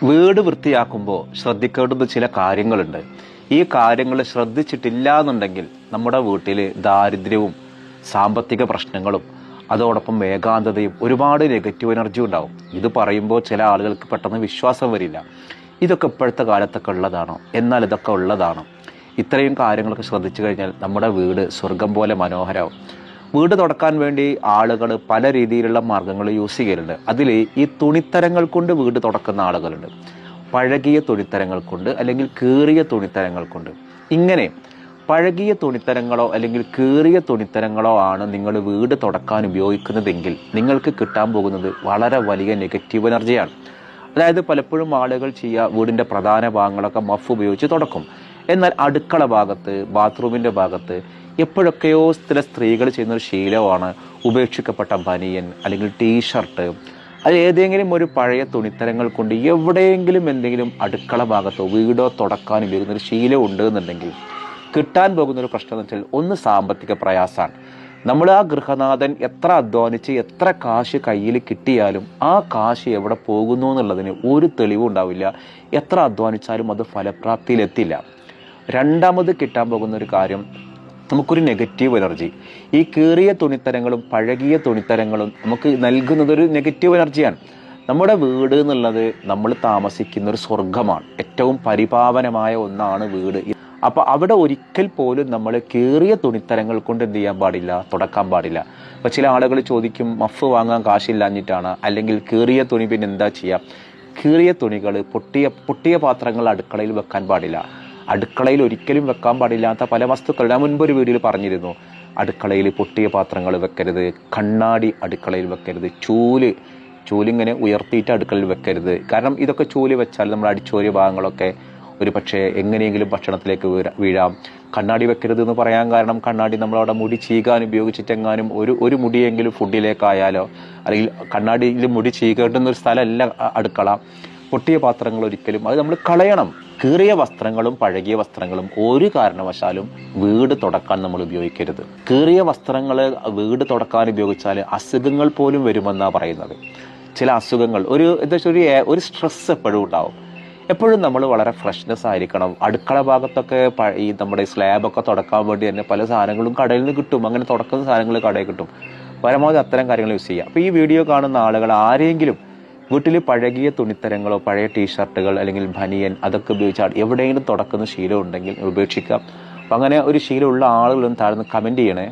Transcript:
വീട് വൃത്തിയാക്കുമ്പോൾ ശ്രദ്ധിക്കേണ്ടുന്ന ചില കാര്യങ്ങളുണ്ട്. ഈ കാര്യങ്ങൾ ശ്രദ്ധിച്ചിട്ടില്ല എന്നുണ്ടെങ്കിൽ നമ്മുടെ വീട്ടിൽ ദാരിദ്ര്യവും സാമ്പത്തിക പ്രശ്നങ്ങളും അതോടൊപ്പം ഏകാന്തതയും ഒരുപാട് നെഗറ്റീവ് എനർജി ഉണ്ടാവും. ഇത് പറയുമ്പോൾ ചില ആളുകൾക്ക് പെട്ടെന്ന് വിശ്വാസം വരില്ല. ഇതൊക്കെ ഇപ്പോഴത്തെ കാലത്തൊക്കെ ഉള്ളതാണോ? എന്നാൽ ഇതൊക്കെ ഉള്ളതാണോ? ഇത്രയും കാര്യങ്ങളൊക്കെ ശ്രദ്ധിച്ചു കഴിഞ്ഞാൽ നമ്മുടെ വീട് സ്വർഗം പോലെ മനോഹരമാവും. വീട് തുടക്കാൻ വേണ്ടി ആളുകൾ പല രീതിയിലുള്ള മാർഗങ്ങൾ യൂസ് ചെയ്യലുണ്ട്. അതിൽ ഈ തുണിത്തരങ്ങൾ കൊണ്ട് വീട് തുടക്കുന്ന ആളുകളുണ്ട്. പഴകിയ തുണിത്തരങ്ങൾ കൊണ്ട് അല്ലെങ്കിൽ കീറിയ തുണിത്തരങ്ങൾ കൊണ്ട്. ഇങ്ങനെ പഴകിയ തുണിത്തരങ്ങളോ അല്ലെങ്കിൽ കീറിയ തുണിത്തരങ്ങളോ ആണ് നിങ്ങൾ വീട് തുടക്കാൻ ഉപയോഗിക്കുന്നതെങ്കിൽ നിങ്ങൾക്ക് കിട്ടാൻ പോകുന്നത് വളരെ വലിയ നെഗറ്റീവ് എനർജിയാണ്. അതായത് പലപ്പോഴും ആളുകൾ ചെയ്യുക, വീടിൻ്റെ പ്രധാന ഭാഗങ്ങളൊക്കെ മഫ് ഉപയോഗിച്ച് തുടക്കും. എന്നാൽ അടുക്കള ഭാഗത്ത്, ബാത്റൂമിൻ്റെ ഭാഗത്ത് എപ്പോഴൊക്കെയോ ചില സ്ത്രീകൾ ചെയ്യുന്നൊരു ശീലമാണ് ഉപേക്ഷിക്കപ്പെട്ട ബനിയൻ അല്ലെങ്കിൽ ടീഷർട്ട്, അത് ഏതെങ്കിലും ഒരു പഴയ തുണിത്തരങ്ങൾ കൊണ്ട് എവിടെയെങ്കിലും എന്തെങ്കിലും അടുക്കള ഭാഗത്തോ വീടോ തുടക്കാൻ ഉപയോഗിക്കുന്ന ഒരു ശീലം ഉണ്ട് എന്നുണ്ടെങ്കിൽ കിട്ടാൻ പോകുന്നൊരു പ്രശ്നം എന്ന് വെച്ചാൽ ഒന്ന് സാമ്പത്തിക പ്രയാസമാണ്. നമ്മൾ ആ ഗൃഹനാഥൻ എത്ര അധ്വാനിച്ച് എത്ര കാശ് കയ്യിൽ കിട്ടിയാലും ആ കാശ് എവിടെ പോകുന്നു എന്നുള്ളതിന് ഒരു തെളിവും ഉണ്ടാവില്ല. എത്ര അധ്വാനിച്ചാലും അത് ഫലപ്രാപ്തിയിലെത്തില്ല. രണ്ടാമത് കിട്ടാൻ പോകുന്ന ഒരു കാര്യം, നമുക്കൊരു നെഗറ്റീവ് എനർജി. ഈ കീറിയ തുണിത്തരങ്ങളും പഴകിയ തുണിത്തരങ്ങളും നമുക്ക് നൽകുന്നതൊരു നെഗറ്റീവ് എനർജിയാണ്. നമ്മുടെ വീട് എന്നുള്ളത് നമ്മൾ താമസിക്കുന്ന ഒരു സ്വർഗമാണ്. ഏറ്റവും പരിപാവനമായ ഒന്നാണ് വീട്. അപ്പോൾ അവിടെ ഒരിക്കൽ പോലും നമ്മൾ കീറിയ തുണിത്തരങ്ങൾ കൊണ്ട് എന്ത് ചെയ്യാൻ പാടില്ല, തുടക്കാൻ പാടില്ല. അപ്പോൾ ചില ആളുകൾ ചോദിക്കും, മഫ് വാങ്ങാൻ കാശില്ലാഞ്ഞിട്ടാണ്, അല്ലെങ്കിൽ കീറിയ തുണി പിന്നെ എന്താ ചെയ്യുക? കീറിയ തുണികൾ, പൊട്ടിയ പാത്രങ്ങൾ അടുക്കളയിൽ വെക്കാൻ പാടില്ല. അടുക്കളയിൽ ഒരിക്കലും വെക്കാൻ പാടില്ലാത്ത പല വസ്തുക്കൾ ഞാൻ മുൻപൊരു വീഡിയോയിൽ പറഞ്ഞിരുന്നു. അടുക്കളയിൽ പൊട്ടിയ പാത്രങ്ങൾ വെക്കരുത്, കണ്ണാടി അടുക്കളയിൽ വെക്കരുത്, ചൂലിങ്ങനെ ഉയർത്തിയിട്ട് അടുക്കളയിൽ വെക്കരുത്. കാരണം ഇതൊക്കെ ചൂല് വെച്ചാൽ നമ്മൾ അടിച്ചോരിയ ഭാഗങ്ങളൊക്കെ ഒരു പക്ഷേ എങ്ങനെയെങ്കിലും ഭക്ഷണത്തിലേക്ക് വീഴാം. കണ്ണാടി വെക്കരുത് എന്ന് പറയാൻ കാരണം, കണ്ണാടി നമ്മളവിടെ മുടി ചീകാൻ ഉപയോഗിച്ചിട്ടെങ്ങാനും ഒരു മുടിയെങ്കിലും ഫുഡിലേക്കായാലോ, അല്ലെങ്കിൽ കണ്ണാടിയിൽ മുടി ചീകേണ്ടുന്ന ഒരു സ്ഥലമല്ല അടുക്കള. പൊട്ടിയ പാത്രങ്ങൾ ഒരിക്കലും അത് നമ്മൾ കളയണം. കീറിയ വസ്ത്രങ്ങളും പഴകിയ വസ്ത്രങ്ങളും ഒരു കാരണവശാലും വീട് തുടക്കാൻ നമ്മൾ ഉപയോഗിക്കരുത്. കീറിയ വസ്ത്രങ്ങൾ വീട് തുടക്കാൻ ഉപയോഗിച്ചാൽ അസുഖങ്ങൾ പോലും വരുമെന്നാണ് പറയുന്നത്. ചില അസുഖങ്ങൾ, ഒരു സ്ട്രെസ് എപ്പോഴും ഉണ്ടാവും. എപ്പോഴും നമ്മൾ വളരെ ഫ്രഷ്നെസ് ആയിരിക്കണം. അടുക്കള ഭാഗത്തൊക്കെ ഈ നമ്മുടെ സ്ലാബൊക്കെ തുടക്കാൻ വേണ്ടി തന്നെ പല സാധനങ്ങളും കടയിൽ നിന്ന് കിട്ടും. അങ്ങനെ തുടക്കുന്ന സാധനങ്ങൾ കടയിൽ കിട്ടും. പരമാവധി അത്തരം കാര്യങ്ങൾ യൂസ് ചെയ്യുക. അപ്പോൾ ഈ വീഡിയോ കാണുന്ന ആളുകൾ ആരെങ്കിലും വീട്ടിൽ പഴകിയ തുണിത്തരങ്ങളോ പഴയ ടീഷർട്ടുകൾ അല്ലെങ്കിൽ ബനിയൻ അതൊക്കെ ഉപയോഗിച്ചാൽ എവിടെയെങ്കിലും തുടക്കുന്ന ശീലം ഉണ്ടെങ്കിൽ ഉപേക്ഷിക്കാം. അപ്പം അങ്ങനെ ഒരു ശീലമുള്ള ആളുകളും താഴ്ന്ന് കമൻറ്റ് ചെയ്യണേ.